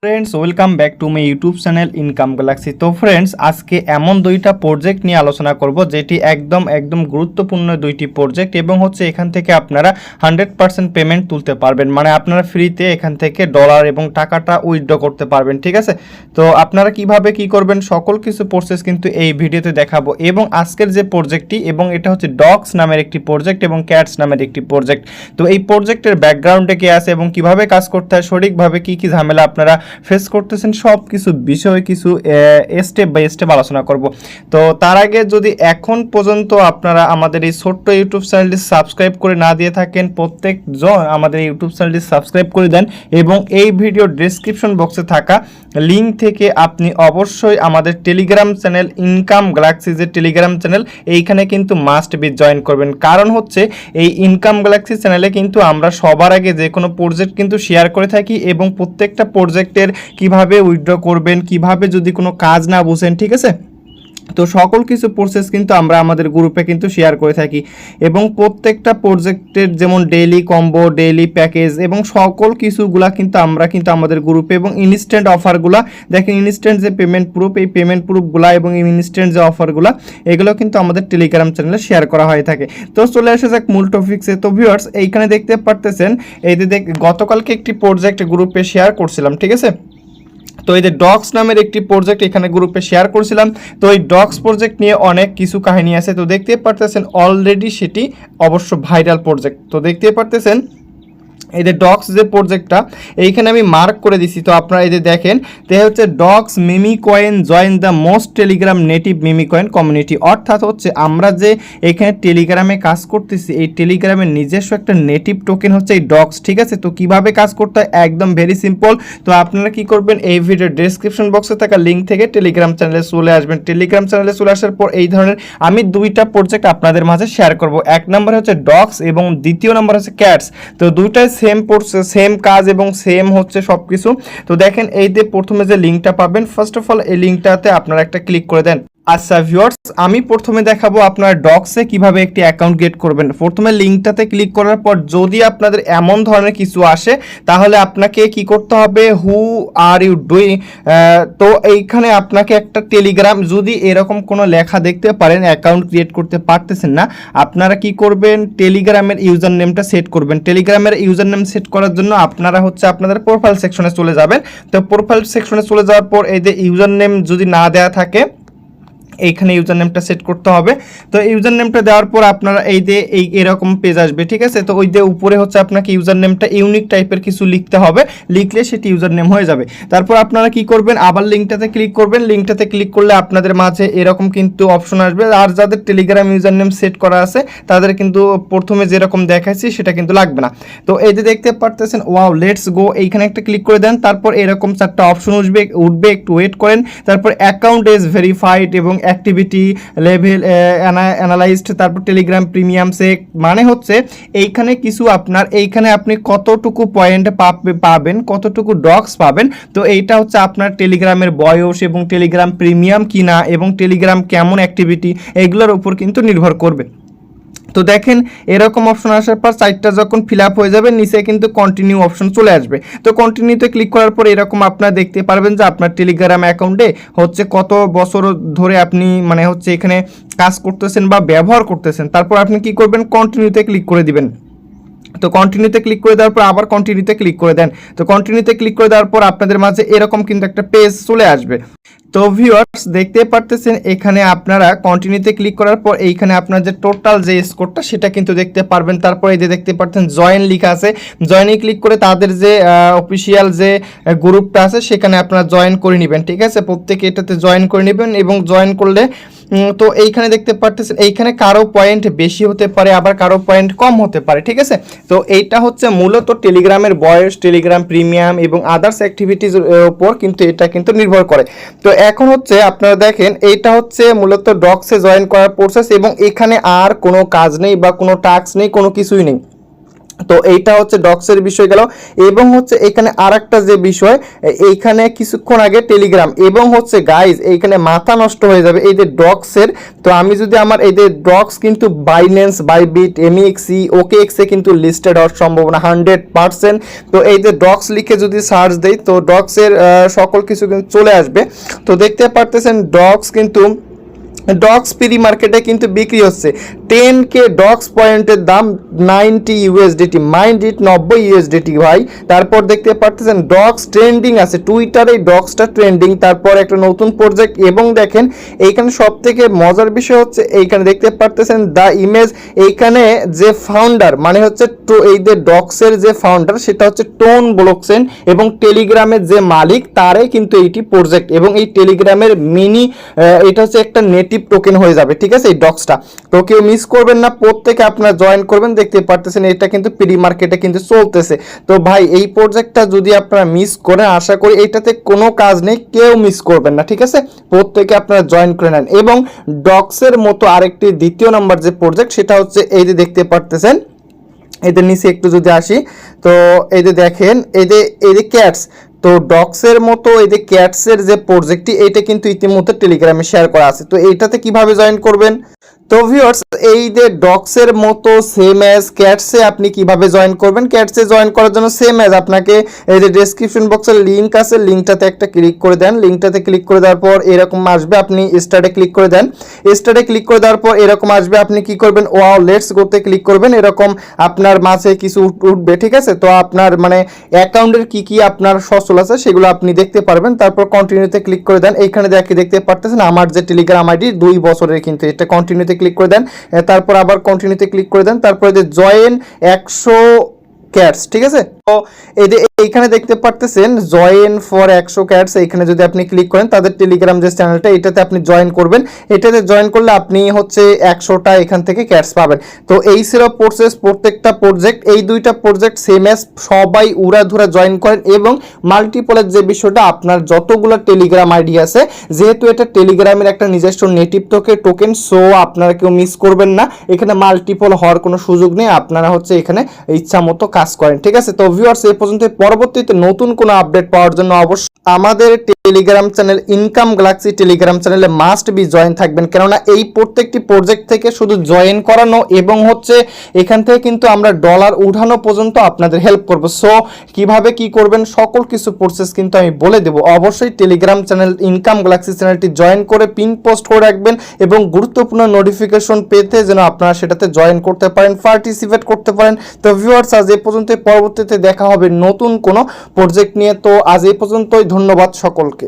Friends welcome back to my YouTube channel Income Galaxy. तो friends आज के एमन दुईटा प्रोजेक्ट निये आलोचना करब जेटी एकदम एकदम गुरुत्वपूर्ण दुईटी प्रोजेक्ट एबं होच्छे एखान थेके आपनारा 100% पेमेंट तुलते पारबेन, माने आपनारा फ्रीते एखान थेके डलार एबं टाकाटा उइथड्र करते पारबेन। ठीक आछे, तो आपनारा किभाबे कि करबेन सकल किछु प्रसेस किन्तु एई भिडियोते देखाबो एबं आजकेर जे प्रोजेक्टटी एबं एटा होच्छे डक्स नामेर एकटी प्रोजेक्ट एबं कैट्स नामेर एकटी प्रोजेक्ट। तो एई प्रोजेक्टेर बैकग्राउंडे कि आछे एबं किभाबे काज करते हय सठिकभाबे कि झमेला आपनारा फेस করতেছেন সব কিছু বিষয় কিছু স্টেপ বাই স্টেপ আলোচনা করব। তো তার আগে যদি এখন পর্যন্ত আপনারা আমাদের এই ছোট্ট ইউটিউব চ্যানেলটি সাবস্ক্রাইব করে না দিয়ে থাকেন প্রত্যেকজন আমাদের ইউটিউব চ্যানেলটি সাবস্ক্রাইব করে দেন এবং এই ভিডিও ডেসক্রিপশন বক্সে থাকা লিংক থেকে আপনি অবশ্যই আমাদের টেলিগ্রাম চ্যানেল ইনকাম গ্যালাক্সি যে টেলিগ্রাম চ্যানেল এইখানে কিন্তু মাস্ট বি জয়েন করবেন। কারণ হচ্ছে এই ইনকাম গ্যালাক্সি চ্যানেলে কিন্তু আমরা সবার আগে যে কোনো প্রজেক্ট কিন্তু শেয়ার করে থাকি এবং প্রত্যেকটা প্রজেক্টের কিভাবে উইথড্র করবেন, কিভাবে যদি কোনো কাজ না বুঝেন, ঠিক আছে, তো সকল কিছু প্রসেস কিন্তু আমরা আমাদের গ্রুপে কিন্তু শেয়ার করে থাকি এবং প্রত্যেকটা প্রজেক্টের যেমন ডেইলি কম্বো, ডেইলি প্যাকেজ এবং সকল কিছুগুলা কিন্তু আমরা কিন্তু আমাদের গ্রুপে এবং ইনস্ট্যান্ট অফারগুলা দেখেন, ইনস্ট্যান্ট যে পেমেন্ট প্রুফ, এই পেমেন্ট প্রুফগুলা এবং ইনস্ট্যান্ট যে অফারগুলা এগুলো কিন্তু আমাদের টেলিগ্রাম চ্যানেলে শেয়ার করা হয়ে থাকে। তো চলে আসা যাক মূল টপিকসে। তো ভিউয়ার্স এইখানে দেখতে পারতেছেন এই যে গতকালকে একটি প্রজেক্ট গ্রুপে শেয়ার করছিলাম, ঠিক আছে, তো এই যে ডক্স নামের একটি প্রজেক্ট এখানে গ্রুপে শেয়ার করেছিলাম। তো এই ডক্স প্রজেক্ট নিয়ে অনেক কিছু কাহিনী আছে, তো দেখতে পারতেছেন অলরেডি সেটি অবশ্য ভাইরাল প্রজেক্ট। তো দেখতে পারতেছেন এই যে ডক্স যে প্রজেক্টটা এইখানে আমি মার্ক করে দিছি। তো আপনারা এই যে দেখেন তো হচ্ছে dogs meme coin join the most Telegram native meme coin community, অর্থাৎ হচ্ছে আমরা যে এখানে টেলিগ্রামে কাজ করতেছি এই টেলিগ্রামের নিজস্ব একটা নেটিভ টোকেন হচ্ছে এই ডক্স। ঠিক আছে, তো কিভাবে কাজ করতে হয় একদম ভেরি সিম্পল। তো আপনারা কি করবেন, এই ভিডিওর ডেসক্রিপশন বক্সে থাকা লিঙ্ক থেকে টেলিগ্রাম চ্যানেলে চলে আসবেন। টেলিগ্রাম চ্যানেলে চলে আসার পর এই ধরনের আমি দুইটা প্রজেক্ট আপনাদের মাঝে শেয়ার করব। এক নম্বর হচ্ছে ডক্স এবং দ্বিতীয় নম্বর হচ্ছে ক্যাটস। তো দুইটাই সেম প্রসেস, সেম কাজ এবং সেম হচ্ছে সব কিছু। তো দেখেন এই যে প্রথমে যে লিঙ্কটা পাবেন, ফার্স্ট অফ অল এই লিঙ্কটাতে আপনারা একটা ক্লিক করে দেন। আচ্ছা ভিউয়ার্স, আমি প্রথমে দেখাবো আপনার ডক্সে কিভাবে একটি অ্যাকাউন্ট ক্রিয়েট করবেন। প্রথমে লিঙ্কটাতে ক্লিক করার পর যদি আপনাদের এমন ধরনের কিছু আসে তাহলে আপনাকে কি করতে হবে, হু আর ইউ ডুইং, তো এইখানে আপনাকে একটা টেলিগ্রাম যদি এরকম কোনো লেখা দেখতে পারেন অ্যাকাউন্ট ক্রিয়েট করতে পারতেছেন না, আপনারা কি করবেন, টেলিগ্রামের ইউজার নেমটা সেট করবেন। টেলিগ্রামের ইউজার নেম সেট করার জন্য আপনারা হচ্ছে আপনাদের প্রোফাইল সেকশনে চলে যাবেন। তো প্রোফাইল সেকশনে চলে যাওয়ার পর এই যে ইউজার নেম যদি না দেওয়া থাকে এইখানে ইউজার নেমটা সেট করতে হবে। তো ইউজার নেমটা দেওয়ার পর আপনারা এই যে এই এরকম পেজ আসবে, ঠিক আছে, তো ওই যে উপরে হচ্ছে আপনাকে ইউজার নেমটা ইউনিক টাইপের কিছু লিখতে হবে, লিখলে সেটি ইউজার নেম হয়ে যাবে। তারপর আপনারা কি করবেন, আবার লিঙ্কটাতে ক্লিক করবেন। লিঙ্কটাতে ক্লিক করলে আপনাদের মাঝে এরকম কিন্তু অপশন আসবে। আর যাদের টেলিগ্রাম ইউজার নেম সেট করা আছে তাদের কিন্তু প্রথমে যেরকম দেখাচ্ছি সেটা কিন্তু লাগবে না। তো এই যে দেখতে পারতেছেন ওয়াও লেটস গো, এইখানে একটা ক্লিক করে দেন। তারপর এরকম চারটা অপশন উঠবে, একটু ওয়েট করেন। তারপর অ্যাকাউন্ট ইজ ভেরিফাইড এবং অ্যাক্টিভিটি লেভেল অ্যানালাইজড, তারপর টেলিগ্রাম প্রিমিয়াম চেক, মানে হচ্ছে এইখানে কিছু আপনার এইখানে আপনি কতটুকু পয়েন্ট পাবেন, কতটুকু ডক্স পাবেন। তো এইটা হচ্ছে আপনার টেলিগ্রামের বয়স এবং টেলিগ্রাম প্রিমিয়াম কিনা এবং টেলিগ্রাম কেমন অ্যাক্টিভিটি এগুলোর উপর কিন্তু নির্ভর করবে। তো দেখেন এরকম অপশন আসার পর সাইটটা যখন ফিল আপ হয়ে যাবে নিচে কিন্তু কন্টিনিউ অপশন চলে আসবে। তো কন্টিনিউতে ক্লিক করার পর এরকম আপনারা দেখতে পারবেন যে আপনার টেলিগ্রাম অ্যাকাউন্টে হচ্ছে কত বছর ধরে আপনি মানে হচ্ছে এখানে কাজ করতেছেন বা ব্যবহার করতেছেন। তারপর আপনি কি করবেন, কন্টিনিউতে ক্লিক করে দিবেন। তো কন্টিনিউতে ক্লিক করে দেওয়ার পর আবার কন্টিনিউতে ক্লিক করে দেন। তো কন্টিনিউতে ক্লিক করে দেওয়ার পর আপনাদের মাঝে এরকম কিন্তু একটা পেজ চলে আসবে। তো ভিউয়ার্স দেখতে পারতেছেন এখানে আপনারা কন্টিনিউতে ক্লিক করার পর এইখানে আপনার যে টোটাল যে স্কোরটা সেটা কিন্তু দেখতে পারবেন। তারপর এই যে দেখতে পাচ্ছেন জয়েন লেখা আছে, জয়েনে ক্লিক করে তাদের যে অফিসিয়াল যে গ্রুপটা আছে সেখানে আপনারা জয়েন করে নেবেন। ঠিক আছে, প্রত্যেকে এটাতে জয়েন করে নেবেন এবং জয়েন করলে তো এইখানে দেখতে পারতেছেন এইখানে কারো পয়েন্ট বেশি হতে পারে আবার কারো পয়েন্ট কম হতে পারে। ঠিক আছে, তো এইটা হচ্ছে মূলত টেলিগ্রামের বয়স, টেলিগ্রাম প্রিমিয়াম এবং আদার্স অ্যাক্টিভিটিজ উপর কিন্তু এটা কিন্তু নির্ভর করে। তো এখন হচ্ছে আপনারা দেখেন এইটা হচ্ছে মূলত ডক্সে জয়েন করার প্রসেস এবং এখানে আর কোনো কাজ নেই বা কোনো টাস্ক নেই, কোনো কিছুই নেই। তো এইটা হচ্ছে ডক্সের বিষয় গেল। এবং হচ্ছে এখানে আরেকটা যে বিষয়, এইখানে কিছুক্ষণ আগে টেলিগ্রাম এবং হচ্ছে গাইজ এইখানে মাথা নষ্ট হয়ে যাবে এই যে ডক্সের। তো আমি যদি আমার এই যে ডক্স কিন্তু বাইন্যান্স, বাইবিট, এমইএক্সি, ওকেএক্সে কিন্তু লিস্টেড হওয়ার সম্ভাবনা 100%। তো এই যে ডক্স লিখে যদি সার্চ দেই তো ডক্সের সকল কিছু কিন্তু চলে আসবে। তো দেখতে পারতেছেন ডক্স কিন্তু ডক্স প্রি মার্কেটে কিন্তু বিক্রি হচ্ছে 10K ডক্স পয়েন্টের দাম 90 ইউএসডিটি, মাইন্ড ইট 90 ইউএসডিটি ভাই। তারপর দেখতে পাচ্ছেন ডক্স ট্রেন্ডিং আছে, টুইটারে ডক্সটা ট্রেন্ডিং। তারপর একটা নতুন প্রজেক্ট এবং দেখেন এইখানে সব থেকে মজার বিষয় হচ্ছে এইখানে দেখতে পাচ্ছেন দ্য ইমেজ, এইখানে যে ফাউন্ডার মানে হচ্ছে এই যে ডক্সের যে ফাউন্ডার সেটা হচ্ছে টোন ব্লকচেন এবং টেলিগ্রামের যে মালিক তারই কিন্তু এইটি প্রজেক্ট। এবং এই টেলিগ্রামের মিনি এটা হচ্ছে একটা নেটিভ টোকেন হয়ে যাবে, ঠিক আছে এই ডক্সটা। তো কেউ মিস করবেন না, প্রত্যেকে আপনারা জয়েন করবেন। দেখতে পারতেছেন এটা কিন্তু প্রি মার্কেটে কিন্তু চলতেছে। তো ভাই এই প্রজেক্টটা যদি আপনারা মিস করেন, আশা করি এইটাতে কোনো কাজ নেই, কেউ মিস করবেন না, ঠিক আছে, প্রত্যেকে আপনারা জয়েন করে নেন। এবং ডক্সের মতো আরেকটি দ্বিতীয় নাম্বার যে প্রজেক্ট সেটা হচ্ছে এই যে দেখতে পারতেছেন এদের নিচে একটু যদি আসি তো এই যে দেখেন এই যে ক্যাটস। তো ডক্সের মতো এই যে ক্যাটসের যে প্রজেক্টটি এটা কিন্তু ইতিমধ্যে টেলিগ্রামে শেয়ার করা আছে। তো এইটাতে কিভাবে জয়েন করবেন? তো ভিউয়ার্স এই যে ডক্সের মতো সেম অ্যাজ ক্যাটসে আপনি কিভাবে জয়েন করবেন? ক্যাটসে জয়েন করার জন্য সেম অ্যাজ আপনাকে এই যে ডেসক্রিপশন বক্সের লিঙ্ক আছে, লিঙ্কটাতে একটা ক্লিক করে দেন। লিঙ্কটাতে ক্লিক করে দেওয়ার পর এরকম আসবে, আপনি স্টার্টে ক্লিক করে দেন। স্টার্টে ক্লিক করে দেওয়ার পর এরকম আসবে, আপনি কি করবেন ওয়াও লেটস গোতে ক্লিক করবেন। এরকম আপনার মাঝে কিছু উঠবে, ঠিক আছে। তো আপনার মানে অ্যাকাউন্টের কি আপনার সচল আছে সেগুলো আপনি দেখতে পারবেন। তারপর কন্টিনিউতে ক্লিক করে দেন। এইখানে দেখতে পারতেছেন আমার যে টেলিগ্রাম আইডি 2 বছরের কিন্তু এটা কন্টিনিউতে ক্লিক করে দেন। তারপর আবার কন্টিনিউতে ক্লিক করে দেন। তারপরে যে জয়েন 100 ক্যাটস, ঠিক আছে। তো এই যে এইখানে দেখতে পারতেছেন জয়েন ফর 100 ক্যাটস, এইখানে যদি আপনি ক্লিক করেন তাদের টেলিগ্রাম যে চ্যানেলটা এটাতে আপনি জয়েন করবেন। এটাতে জয়েন করলে আপনি হচ্ছে 100টা এখান থেকে ক্যাটস পাবেন। তো এই ছিল প্রসেস, প্রত্যেকটা প্রজেক্ট এই দুইটা প্রজেক্ট সেম এস, সবাই উড়াধুরা জয়েন করেন। এবং মাল্টিপলের যে বিষয়টা, আপনার যতগুলো টেলিগ্রাম আইডি আছে যেহেতু এটা টেলিগ্রামের একটা নিজস্ব নেটিভ টোকেন, সো আপনারা কেউ মিস করবেন না। এখানে মাল্টিপল হওয়ার কোনো সুযোগ নেই, আপনারা হচ্ছে এখানে ইচ্ছা মতো কাজ করেন, ঠিক আছে। তো ভিউয়ার্স এই পর্যন্ত, পরবর্তীতে নতুন কোনো আপডেট পাওয়ার জন্য অবশ্যই আমাদের Telegram channel income Galaxy Telegram চ্যানেলে মাস্ট বি জয়েন থাকবেন। কেননা এই প্রত্যেকটি প্রজেক্ট থেকে শুধু জয়েন করানো এবং হচ্ছে এখান থেকে কিন্তু আমরা ডলার উঠানো পর্যন্ত আপনাদের হেল্প করব। সো কিভাবে কি করবেন সকল কিছু প্রসেস কিন্তু আমি বলে দেব। অবশ্যই টেলিগ্রাম চ্যানেল ইনকাম গ্যালাক্সি চ্যানেলটি জয়েন করে পিন পোস্ট করে রাখবেন এবং গুরুত্বপূর্ণ নোটিফিকেশন পেতে যেন আপনারা সেটাতে জয়েন করতে পারেন, পার্টিসিপেট করতে পারেন। তো ভিউয়ার্স আজ এই পর্যন্ত, পরবর্তীতে দেখা হবে নতুন কোনো প্রজেক্ট নিয়ে। তো আজ এই পর্যন্তই, ধন্যবাদ সকলকে।